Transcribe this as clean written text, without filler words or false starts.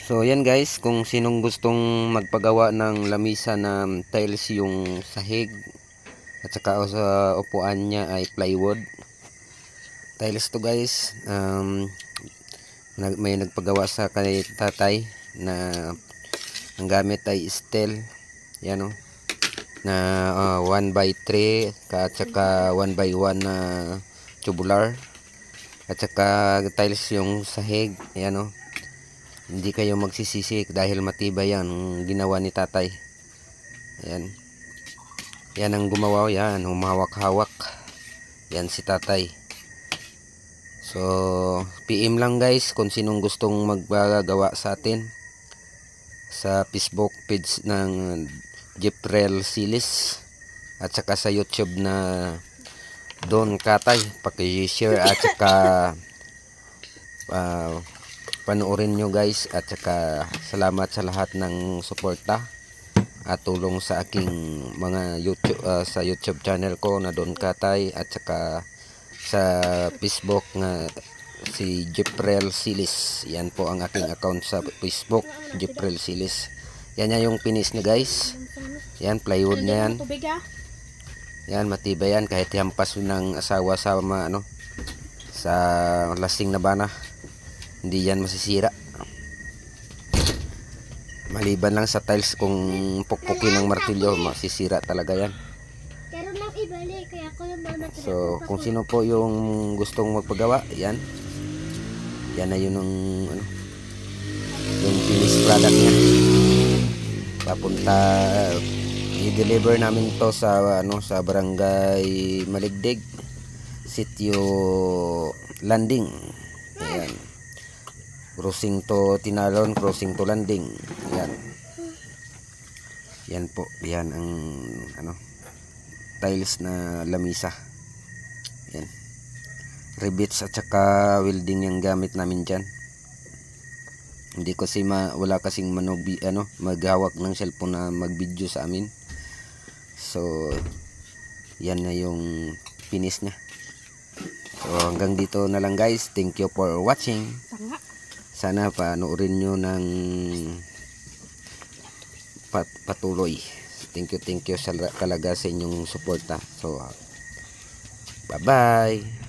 So yan guys, kung sinong gustong magpagawa ng lamisa na tiles yung sahig at saka sa upuan niya ay plywood tiles to guys. May nagpagawa sa kay tatay na ang gamit ay steel, yan o, na 1x3 at saka 1x1 na tubular at saka tiles yung sahig, yan o. Hindi kayo magsisisi dahil matibay yan ginawa ni tatay. Ayan. Yan ang gumawa, yan, humawak-hawak. Yan si tatay. So, PM lang guys kung sinong gustong maggagawa sa atin sa Facebook page ng Jeprel Silis at saka sa YouTube na Don Katay. Paki-share at saka panoorin nyo guys, at saka salamat sa lahat ng suporta at tulong sa aking mga YouTube sa YouTube channel ko na Don Katay at saka sa Facebook na si Jeprel Silis. Yan po ang aking account sa Facebook, Jeprel Silis. Yan yung finish niya guys. Yan, plywood na yan. Yan, matibay yan kahit hampas ng asawa sa sa lasing na bana. Hindi yan masisira. Maliban lang sa tiles, kung pukpukin ng martilyo, masisira talaga yan. So, kung sino po yung gustong magpagawa, yan. Yan na yun yung finished product niya. Papunta, i-deliver namin to sa sa Barangay Maligdig, Sitio Landing. Ayan. Crossing to Tinalon, crossing to Landing. Ayan. Yan po, yan ang tiles na lamisa. Yan. Rivets at saka welding yung gamit namin dyan. Hindi kasi wala kasing maghawak ng cellphone na mag-video sa amin. So, yan na yung finish niya. So, hanggang dito na lang guys. Thank you for watching. Sana panoorin nyo ng patuloy. Thank you talaga sa inyong suporta. So, bye-bye.